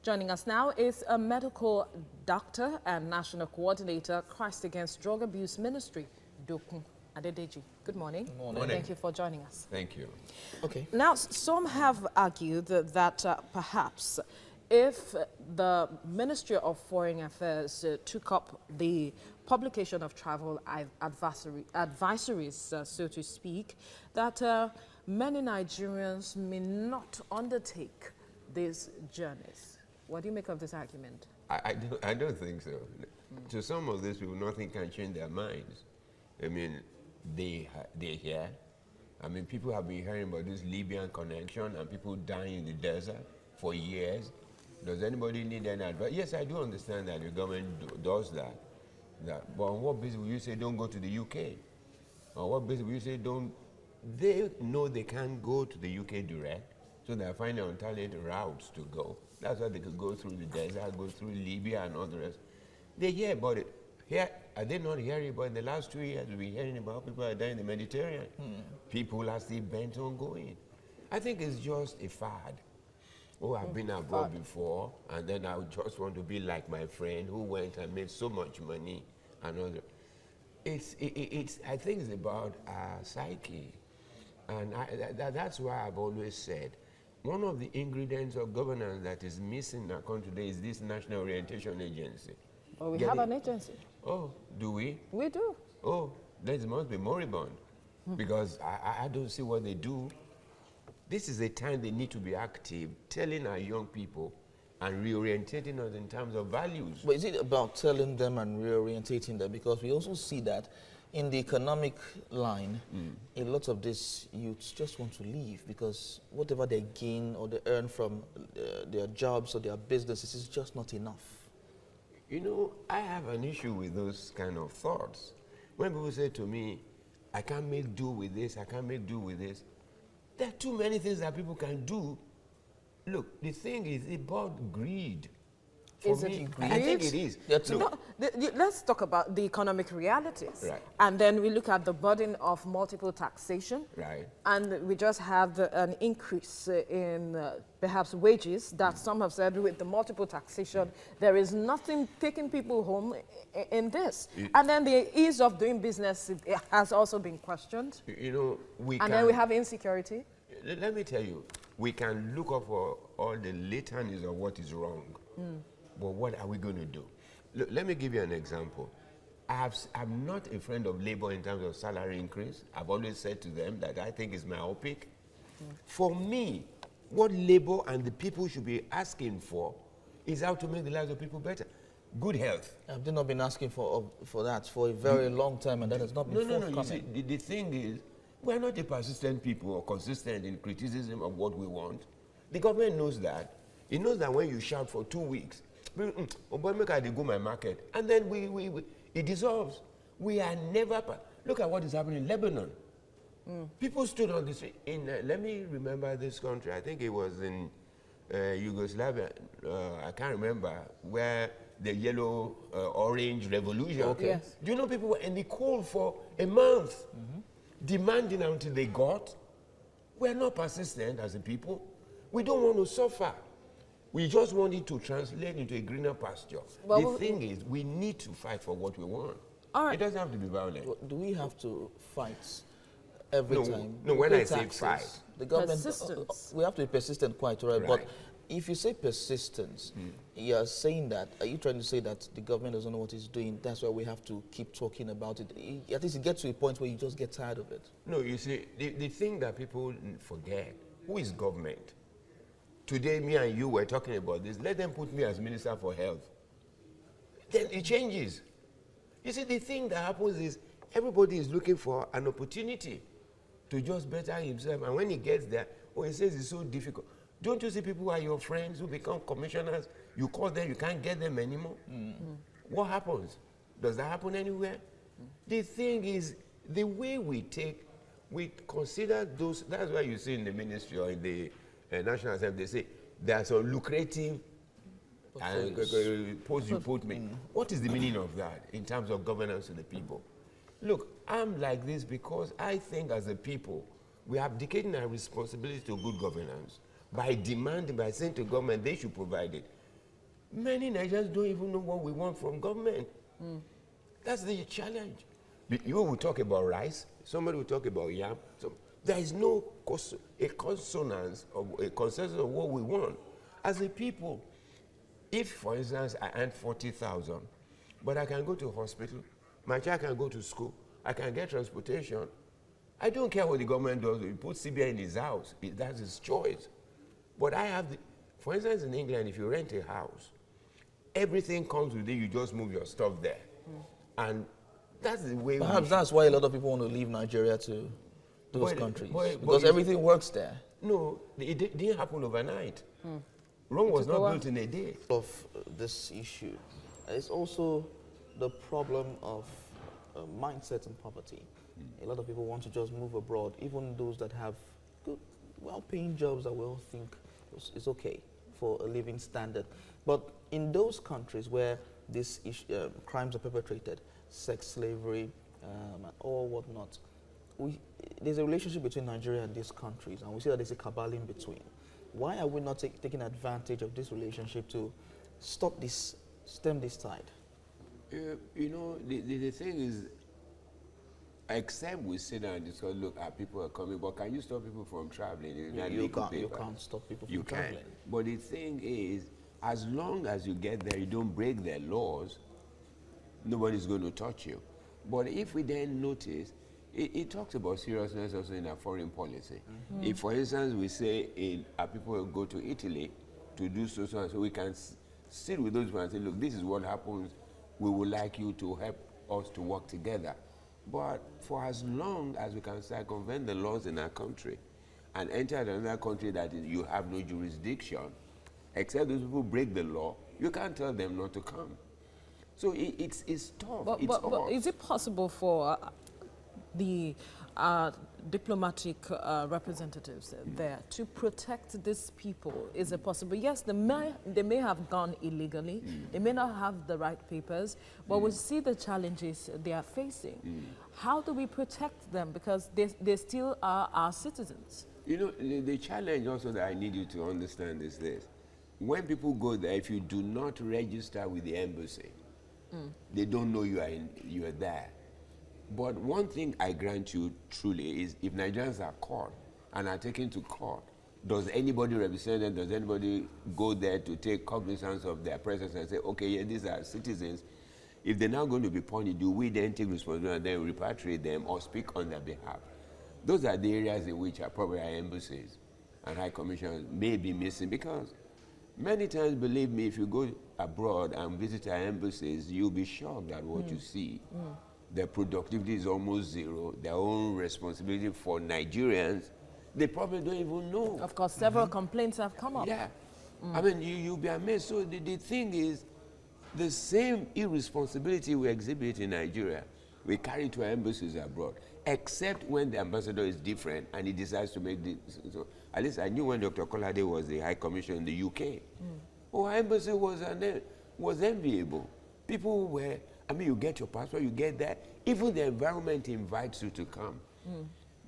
Joining us now is a medical doctor and national coordinator, Christ Against Drug Abuse Ministry, Dokun Adedeji. Good morning. Good morning. Thank you for joining us. Thank you. Okay. Now, some have argued that perhaps if the Ministry of Foreign Affairs took up the publication of travel advisories, so to speak, that many Nigerians may not undertake these journeys. What do you make of this argument? I don't think so. To some of these people, nothing can change their minds. I mean, they're here. I mean, people have been hearing about this Libyan connection and people dying in the desert for years. Does anybody need any advice? Yes, I do understand that the government does that. But on what basis will you say don't go to the UK? On what basis will you say don't? They know they can't go to the UK direct, so they're finding alternate routes to go. That's why they could go through the desert, go through Libya and all the rest. They hear about it. Here, are they not hearing about it? In the last 2 years, we've been hearing about people are dying in the Mediterranean. People are still bent on going. I think it's just a fad. Oh, I've been abroad before, and then I just want to be like my friend who went and made so much money and all that. I think it's about our psyche. And that's why I've always said, one of the ingredients of governance that is missing in our country today is this National Orientation Agency. Well, we have an agency. Oh, do we? We do. Oh, that must be moribund, because I don't see what they do. This is a time they need to be active, telling our young people and reorientating us in terms of values. But is it about telling them and reorientating them? Because we also see that in the economic line, a lot of these youths just want to leave because whatever they gain or they earn from their jobs or their businesses is just not enough. You know, I have an issue with those kind of thoughts. When people say to me, I can't make do with this, I can't make do with this, there are too many things that people can do. Look, the thing is about greed. Is it greed? I think it is. Let's talk about the economic realities. Right. And then we look at the burden of multiple taxation. Right. And we just have an increase in perhaps wages that some have said with the multiple taxation, there is nothing taking people home in this. And then the ease of doing business has also been questioned. You know, then we have insecurity. Let me tell you, we can look up for all the litanies of what is wrong. But what are we going to do? Look, let me give you an example. I'm not a friend of Labour in terms of salary increase. I've always said to them that I think it's myopic. For me, what Labour and the people should be asking for is how to make the lives of people better. Good health. I've not been asking for that for a very long time, and that has not been forthcoming. No. You see, the thing is, we're not a persistent people or consistent in criticism of what we want. The government knows that. It knows that when you shout for 2 weeks, oh boy, make I go my market, and then it dissolves. We are never. Look at what is happening in Lebanon. People stood on the street let me remember this country. I think it was in Yugoslavia. I can't remember where the yellow orange revolution. Okay. Yes. Do you know people were in the cold for a month, demanding until they got? We are not persistent as a people. We don't want to suffer. We just want it to translate into a greener pasture. Well, the thing is, we need to fight for what we want. All right. It doesn't have to be violent. Well, do we have to fight every time? No, when I say fight. The government, persistence. We have to be persistent, quite right. But if you say persistence, you're saying that, are you trying to say that the government doesn't know what it's doing? That's why we have to keep talking about it. At least it gets to a point where you just get tired of it. No, you see, the thing that people forget, who is government? Today, me and you were talking about this. Let them put me as Minister for Health. Then it changes. You see, the thing that happens is everybody is looking for an opportunity to just better himself. And when he gets there, he says it's so difficult. Don't you see people who are your friends who become commissioners? You call them, you can't get them anymore. What happens? Does that happen anywhere? The thing is, the way we consider those, that's why you see in the ministry or in the National Assembly, they say there's a lucrative post you put me. What is the meaning of that in terms of governance to the people? Look, I'm like this because I think as a people, we are abdicating our responsibility to good governance by demanding, by saying to government they should provide it. Many Nigerians don't even know what we want from government. That's the challenge. You will talk about rice, somebody will talk about yam. So there is no a consonance or a consensus of what we want. As a people, if, for instance, I earn 40,000, but I can go to hospital, my child can go to school, I can get transportation, I don't care what the government does. He puts CBI in his house. That's his choice. But I have for instance, in England, if you rent a house, everything comes with it. You just move your stuff there. And that's the way. Perhaps that's why a lot of people want to leave Nigeria to those countries. Because everything works there. No, it didn't happen overnight. Rome was not built in a day. Of this issue, it's also the problem of mindset and poverty. A lot of people want to just move abroad, even those that have good, well-paying jobs that we all think is okay for a living standard. But in those countries where these crimes are perpetrated, sex slavery, and all whatnot, there's a relationship between Nigeria and these countries, and we see that there's a cabal in between. Why are we not taking advantage of this relationship to stop this, stem this tide? You know, the thing is, except we sit down and discuss, look, people are coming, but can you stop people from traveling? You can't stop people from traveling. But the thing is, as long as you get there, you don't break their laws, nobody's going to touch you. But if we then notice, it talks about seriousness also in our foreign policy. If, for instance, we say our people will go to Italy to do so and so, we can sit with those people and say, look, this is what happens. We would like you to help us to work together. But for as long as we can circumvent the laws in our country and enter another country that you have no jurisdiction, except those people break the law, you can't tell them not to come. So it's tough. But is it possible for the diplomatic representatives there to protect these people? Is it possible? Yes, they may have gone illegally. They may not have the right papers, but we see the challenges they are facing. How do we protect them? Because they still are our citizens. You know, the challenge also that I need you to understand is this. When people go there, if you do not register with the embassy, they don't know you are there. But one thing I grant you truly is if Nigerians are caught and are taken to court, does anybody represent them? Does anybody go there to take cognizance of their presence and say, okay, yeah, these are citizens? If they're now going to be punished, do we then take responsibility and then repatriate them or speak on their behalf? Those are the areas in which probably our embassies and high commissions may be missing, because many times, believe me, if you go abroad and visit our embassies, you'll be shocked at what you see. Their productivity is almost zero. Their own responsibility for Nigerians, they probably don't even know. Of course, several complaints have come up. Yeah. I mean, you'll be amazed. So the thing is, the same irresponsibility we exhibit in Nigeria, we carry to our embassies abroad, except when the ambassador is different and he decides to make this. So, at least I knew when Dr. Kolade was the High Commissioner in the UK. Our embassy was enviable. People were, I mean, you get your passport, you get that. Even the environment invites you to come.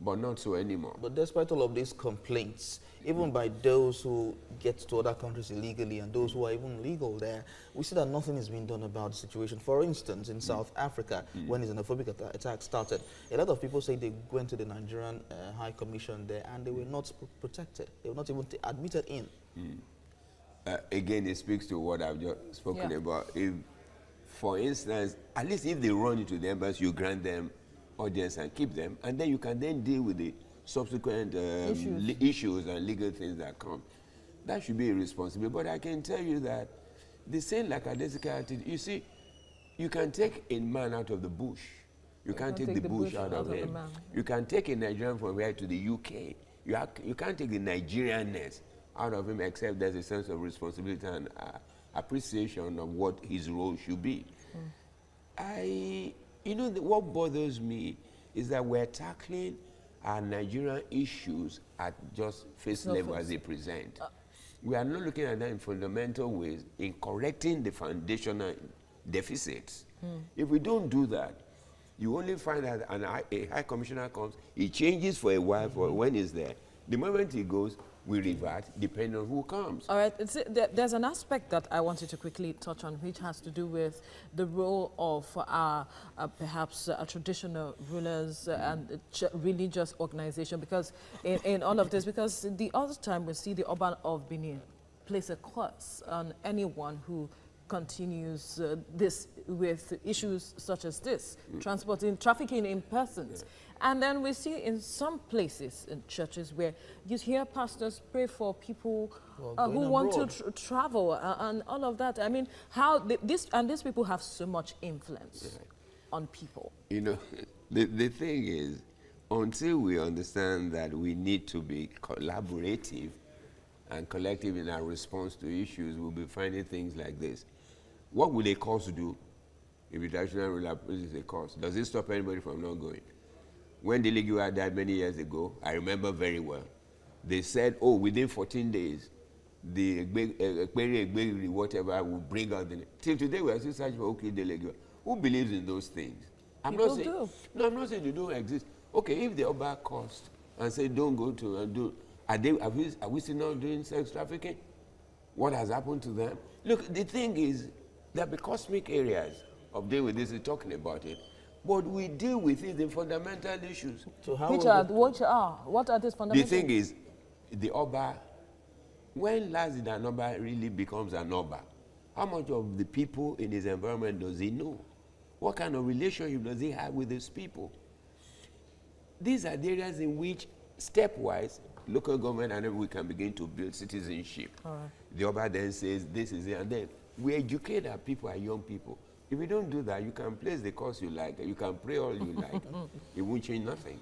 But not so anymore. But despite all of these complaints, even by those who get to other countries illegally and those who are even legal there, we see that nothing is being done about the situation. For instance, in South Africa, when the xenophobic attack started, a lot of people say they went to the Nigerian High Commission there and they were not protected. They were not even admitted in. Again, it speaks to what I've just spoken about. If, for instance, at least if they run into the embassy, you grant them audience and keep them, and then you can then deal with the subsequent issues and legal things that come. That should be a responsibility. But I can tell you that the same lackadaisical attitude, you see, you can take a man out of the bush. You can't take the bush out of him. You can take a Nigerian from here to the UK. You can't take the Nigerianness out of him, except there's a sense of responsibility and appreciation of what his role should be. You know, what bothers me is that we're tackling our Nigerian issues at just face level as they present. We are not looking at that in fundamental ways in correcting the foundational deficits. If we don't do that, you only find that a high commissioner comes, he changes for a while for when he's there. The moment he goes, we revert depending on who comes. All right, there's an aspect that I wanted to quickly touch on, which has to do with the role of perhaps traditional rulers and religious organization, because in all of this, because the other time we see the Oba of Benin place a curse on anyone who continues this with issues such as this, trafficking in persons. Yeah. And then we see in some places in churches where you hear pastors pray for people who want to travel and all of that. I mean, how these people have so much influence on people. You know, the thing is, until we understand that we need to be collaborative and collective in our response to issues, we'll be finding things like this. What will a cause do if the traditional ruler places a cause? Does it stop anybody from not going? When Delegua died many years ago, I remember very well, they said, oh, within 14 days, the whatever will bring out the name. Till today, we are still searching for okay Delegua. Who believes in those things? I'm not saying they don't exist. Okay, if the Oba cost and say don't go to and do, are we still not doing sex trafficking? What has happened to them? Look, the thing is, there will be cosmic areas of dealing with this, talking about it. But we deal with it in fundamental issues. So how what are these fundamental? The thing is, the Oba, when last did an Oba really becomes an Oba? How much of the people in his environment does he know? What kind of relationship does he have with these people? These are the areas in which, stepwise, local government and we can begin to build citizenship. The Oba then says, this is it, and then we educate our people, our young people. If you don't do that, you can place the course you like, you can pray all you like. It won't change nothing.